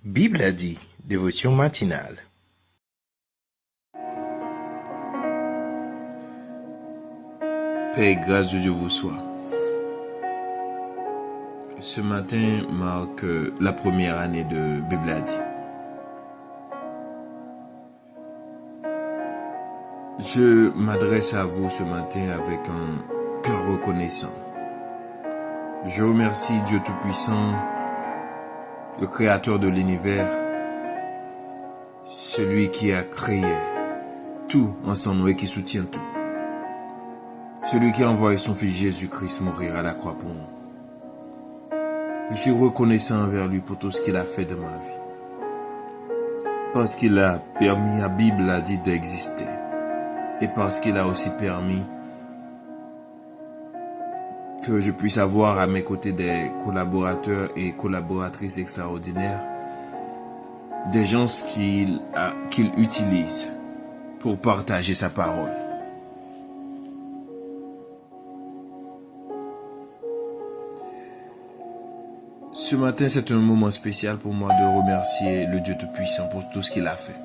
Bible a dit, dévotion matinale. Paix et grâce de Dieu vous soit. Ce matin marque la première année de Bible a dit. Je m'adresse à vous ce matin avec un cœur reconnaissant. Je remercie Dieu Tout-Puissant, le Créateur de l'univers, celui qui a créé tout en son nom et qui soutient tout. Celui qui a envoyé son Fils Jésus-Christ mourir à la croix pour nous. Je suis reconnaissant envers lui pour tout ce qu'il a fait de ma vie. Parce qu'il a permis à Bible a dit d'exister. Et parce qu'il a aussi permis que je puisse avoir à mes côtés des collaborateurs et collaboratrices extraordinaires, des gens qu'il utilise pour partager sa parole. Ce matin, c'est un moment spécial pour moi de remercier le Dieu Tout-Puissant pour tout ce qu'il a fait.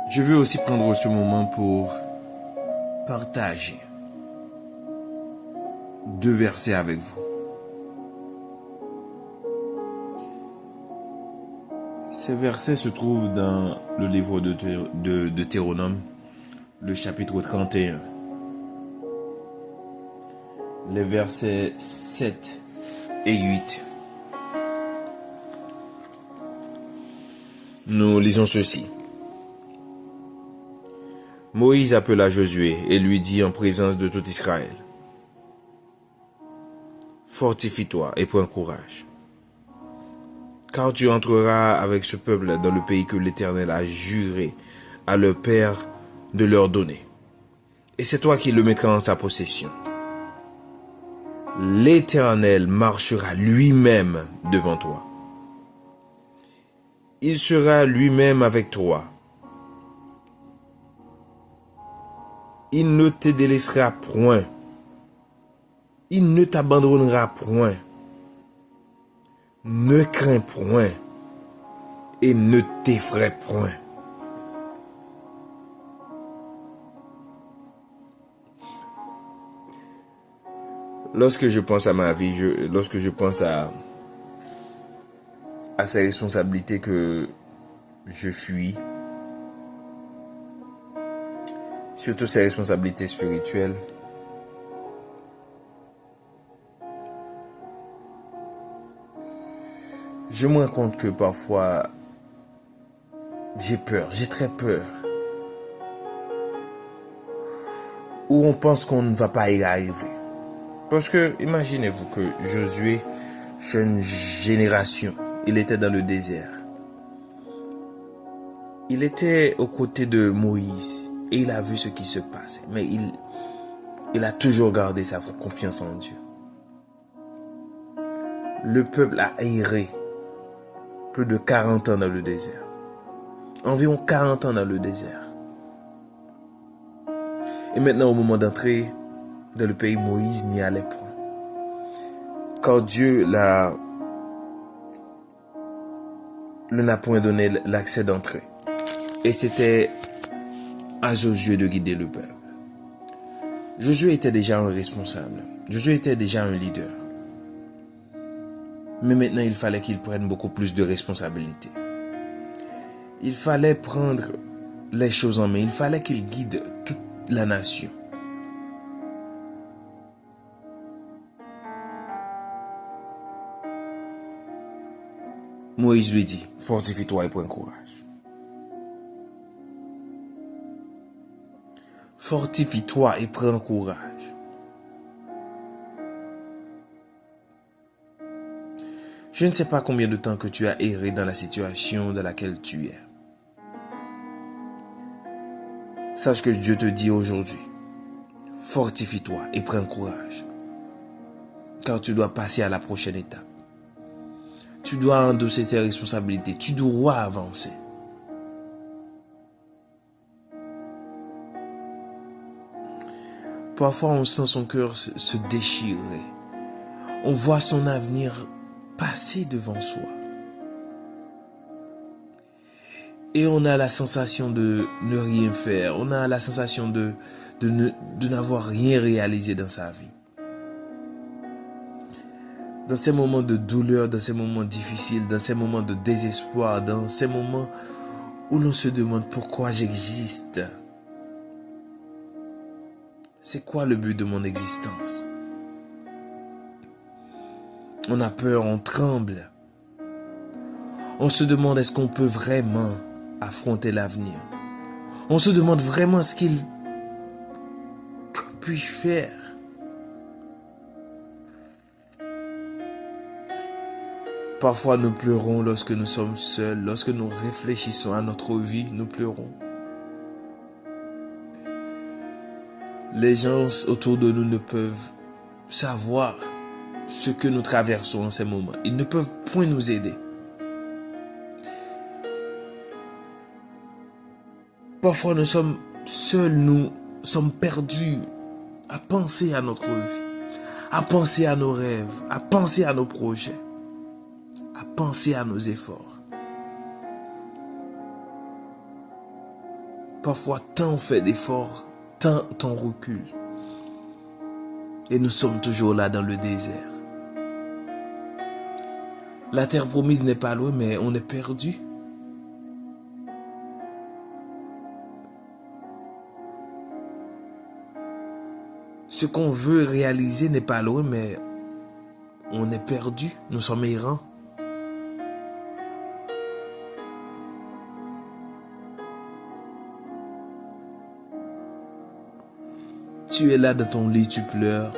Je veux aussi prendre ce moment pour partager 2 versets avec vous. Ces versets se trouvent dans le livre de Deutéronome, le chapitre 31. Les versets 7 et 8. Nous lisons ceci. Moïse appela Josué et lui dit en présence de tout Israël: Fortifie-toi et prends courage, car tu entreras avec ce peuple dans le pays que l'Éternel a juré à leur père de leur donner. Et c'est toi qui le mettras en sa possession. L'Éternel marchera lui-même devant toi. Il sera lui-même avec toi. Il ne te délaissera point. Il ne t'abandonnera point. Ne crains point et ne t'effraie point. Lorsque je pense à ma vie, lorsque je pense à ces responsabilités que je fuis, surtout ces responsabilités spirituelles, je me rends compte que parfois j'ai peur, j'ai très peur. Ou on pense qu'on ne va pas y arriver. Parce que imaginez-vous que Josué, jeune génération, il était dans le désert. Il était aux côtés de Moïse et il a vu ce qui se passait. Mais il a toujours gardé sa confiance en Dieu. Le peuple a erré plus de 40 ans dans le désert. Environ 40 ans dans le désert. Et maintenant, au moment d'entrer dans le pays, Moïse n'y allait point. Car Dieu ne n'a point donné l'accès d'entrée. Et c'était à Josué de guider le peuple. Josué était déjà un responsable. Josué était déjà un leader. Mais maintenant, il fallait qu'il prenne beaucoup plus de responsabilités. Il fallait prendre les choses en main. Il fallait qu'il guide toute la nation. Moïse lui dit: Fortifie-toi et prends courage. Fortifie-toi et prends courage. Je ne sais pas combien de temps que tu as erré dans la situation dans laquelle tu es. Sache que Dieu te dit aujourd'hui: fortifie-toi et prends courage. Car tu dois passer à la prochaine étape. Tu dois endosser tes responsabilités. Tu dois avancer. Parfois, on sent son cœur se déchirer. On voit son avenir passer devant soi. Et on a la sensation de ne rien faire. On a la sensation de n'avoir rien réalisé dans sa vie. Dans ces moments de douleur, dans ces moments difficiles, dans ces moments de désespoir, dans ces moments où l'on se demande pourquoi j'existe. C'est quoi le but de mon existence? On a peur, on tremble. On se demande est-ce qu'on peut vraiment affronter l'avenir. On se demande vraiment ce qu'il puis-je faire. Parfois nous pleurons lorsque nous sommes seuls, lorsque nous réfléchissons à notre vie, nous pleurons. Les gens autour de nous ne peuvent savoir ce que nous traversons en ces moments. Ils ne peuvent point nous aider. Parfois nous sommes seuls, nous sommes perdus à penser à notre vie, à penser à nos rêves, à penser à nos projets, à penser à nos efforts. Parfois tant on fait d'efforts, tant on recule. Et nous sommes toujours là dans le désert. La terre promise n'est pas loin, mais on est perdu. Ce qu'on veut réaliser n'est pas loin, mais on est perdu. Nous sommes errants. Tu es là dans ton lit, tu pleures.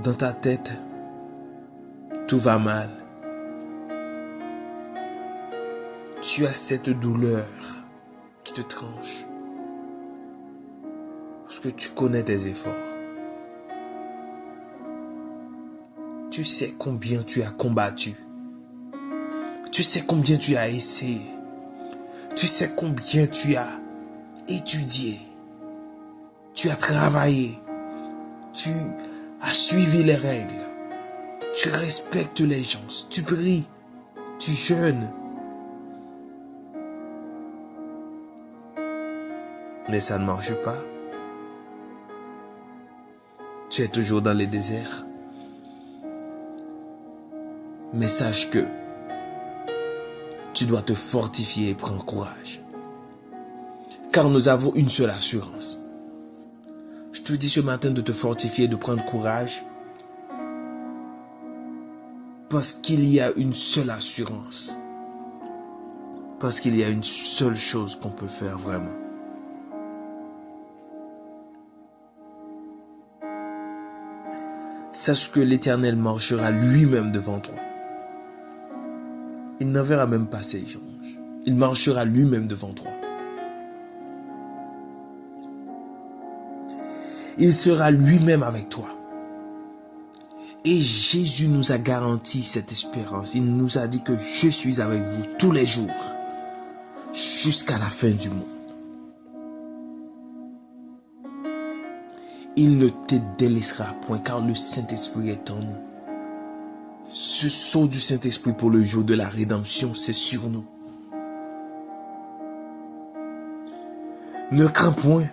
Dans ta tête, tout va mal. Tu as cette douleur qui te tranche. Parce que tu connais tes efforts. Tu sais combien tu as combattu. Tu sais combien tu as essayé. Tu sais combien tu as étudié. Tu as travaillé. Tu as suivi les règles. Tu respectes les gens. Tu pries. Tu jeûnes. Mais ça ne marche pas. Tu es toujours dans les déserts. Mais sache que tu dois te fortifier et prendre courage. Car nous avons une seule assurance. Je te dis ce matin de te fortifier, de prendre courage. Parce qu'il y a une seule assurance. Parce qu'il y a une seule chose qu'on peut faire vraiment. Sache que l'Éternel marchera lui-même devant toi. Il n'enverra même pas ses anges. Il marchera lui-même devant toi. Il sera lui-même avec toi. Et Jésus nous a garanti cette espérance. Il nous a dit que je suis avec vous tous les jours, jusqu'à la fin du monde. Il ne te délaissera point, car le Saint-Esprit est en nous. Ce sceau du Saint-Esprit pour le jour de la rédemption, c'est sur nous. Ne crains point.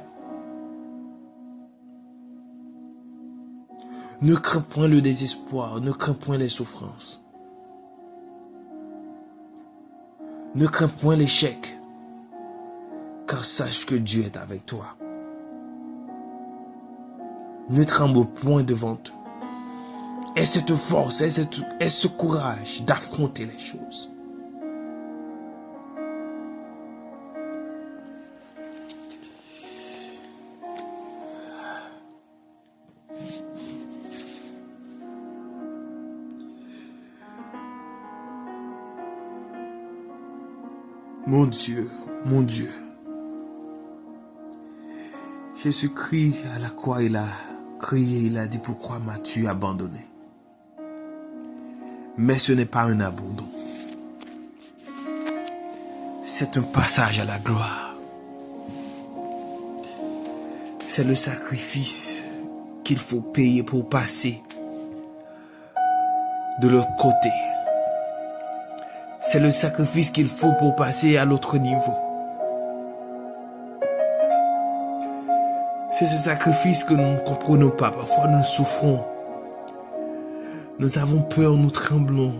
Ne crains point le désespoir, ne crains point les souffrances. Ne crains point l'échec, car sache que Dieu est avec toi. Ne tremble point devant eux. Aie cette force, aie ce courage d'affronter les choses. Mon Dieu, Jésus-Christ à la croix, il a crié, il a dit, pourquoi m'as-tu abandonné? Mais ce n'est pas un abandon. C'est un passage à la gloire. c'est le sacrifice qu'il faut payer pour passer de l'autre côté. C'est le sacrifice qu'il faut pour passer à l'autre niveau. C'est ce sacrifice que nous ne comprenons pas. Parfois nous souffrons. Nous avons peur, nous tremblons.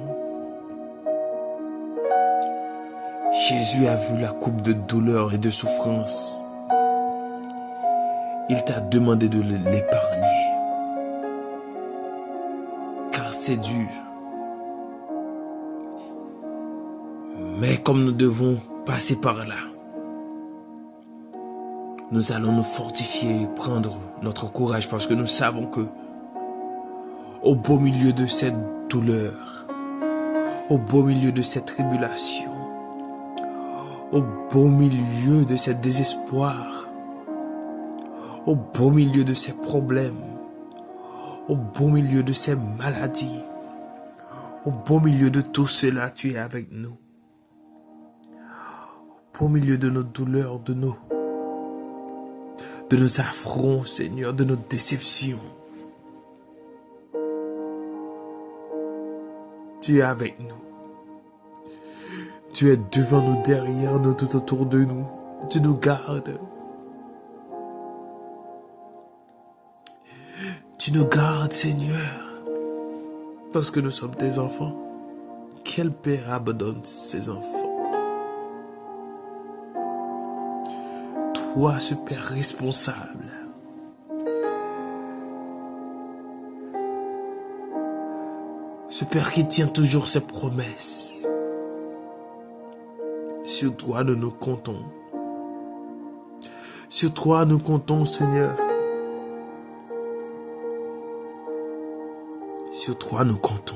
Jésus a vu la coupe de douleur et de souffrance. Il t'a demandé de l'épargner. Car c'est dur. Mais comme nous devons passer par là, nous allons nous fortifier, prendre notre courage parce que nous savons que au beau milieu de cette douleur, au beau milieu de cette tribulation, au beau milieu de ce désespoir, au beau milieu de ces problèmes, au beau milieu de ces maladies, au beau milieu de tout cela, tu es avec nous. Au beau milieu de nos douleurs, de nos affronts, Seigneur, de nos déceptions. Tu es avec nous. Tu es devant nous, derrière nous, tout autour de nous. Tu nous gardes. Tu nous gardes, Seigneur, parce que nous sommes tes enfants. Quel père abandonne ses enfants? Toi, ce père responsable, ce père qui tient toujours ses promesses. Sur toi, nous nous comptons. Sur toi, nous comptons, Seigneur. Sur toi, nous comptons.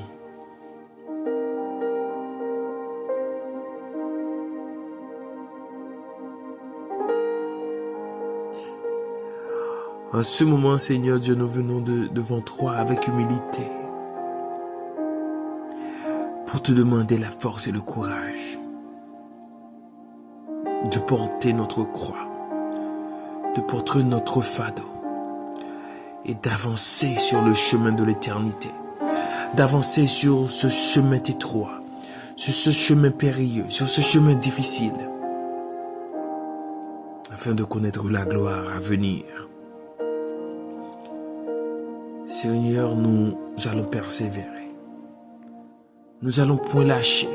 En ce moment, Seigneur Dieu, nous venons devant toi avec humilité pour te demander la force et le courage de porter notre croix, de porter notre fardeau et d'avancer sur le chemin de l'éternité, d'avancer sur ce chemin étroit, sur ce chemin périlleux, sur ce chemin difficile, afin de connaître la gloire à venir. Seigneur, nous allons persévérer. Nous allons point lâcher.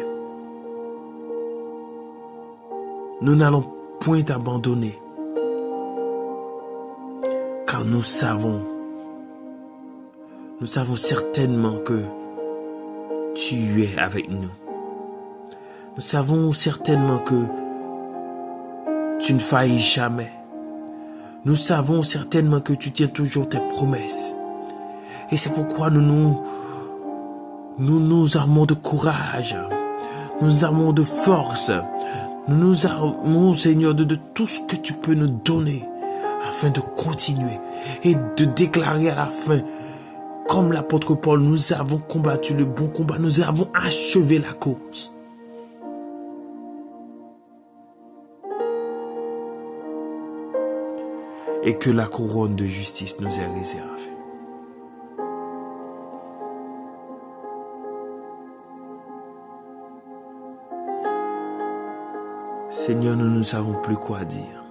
Nous n'allons point abandonner. Car nous savons certainement que tu es avec nous. Nous savons certainement que tu ne faillis jamais. Nous savons certainement que tu tiens toujours tes promesses. Et c'est pourquoi nous armons de courage, nous nous armons de force, nous nous armons, Seigneur, de tout ce que tu peux nous donner afin de continuer et de déclarer à la fin, comme l'apôtre Paul, nous avons combattu le bon combat, nous avons achevé la course. Et que la couronne de justice nous est réservée. Seigneur, nous ne savons plus quoi dire.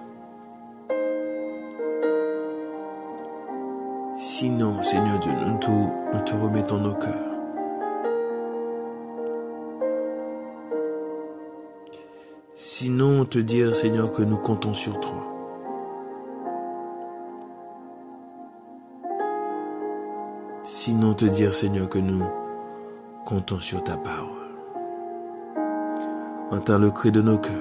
Sinon, Seigneur Dieu, nous te remettons nos cœurs. Sinon, te dire, Seigneur, que nous comptons sur toi. Sinon, te dire, Seigneur, que nous comptons sur ta parole. Entends le cri de nos cœurs.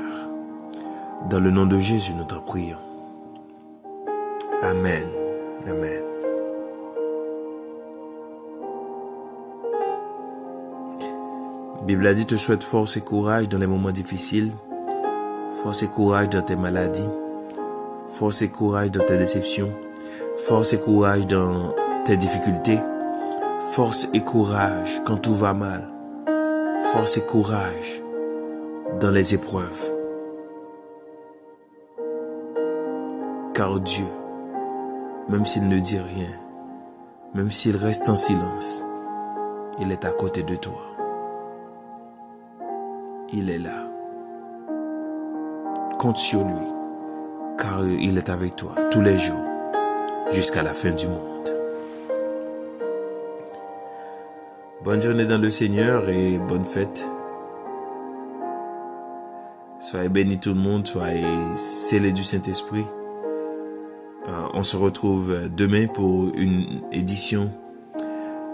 Dans le nom de Jésus, nous t'en prions. Amen. Amen. La Bible a dit, te souhaite force et courage dans les moments difficiles, force et courage dans tes maladies, force et courage dans tes déceptions, force et courage dans tes difficultés, force et courage quand tout va mal, force et courage dans les épreuves. Car Dieu même s'il ne dit rien, même s'il reste en silence, il est à côté de toi. Il est là. Compte sur lui, car il est avec toi tous les jours, jusqu'à la fin du monde. Bonne journée dans le Seigneur et bonne fête. Soyez bénis tout le monde, soyez scellés du Saint-Esprit. On se retrouve demain pour une édition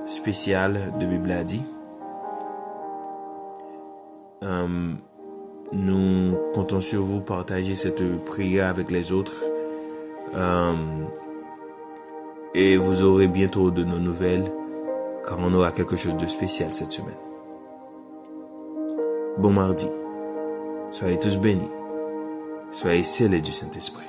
spéciale de Bible a dit. Nous comptons sur vous partager cette prière avec les autres. Et vous aurez bientôt de nos nouvelles, car on aura quelque chose de spécial cette semaine. Bon mardi. Soyez tous bénis. Soyez scellés du Saint-Esprit.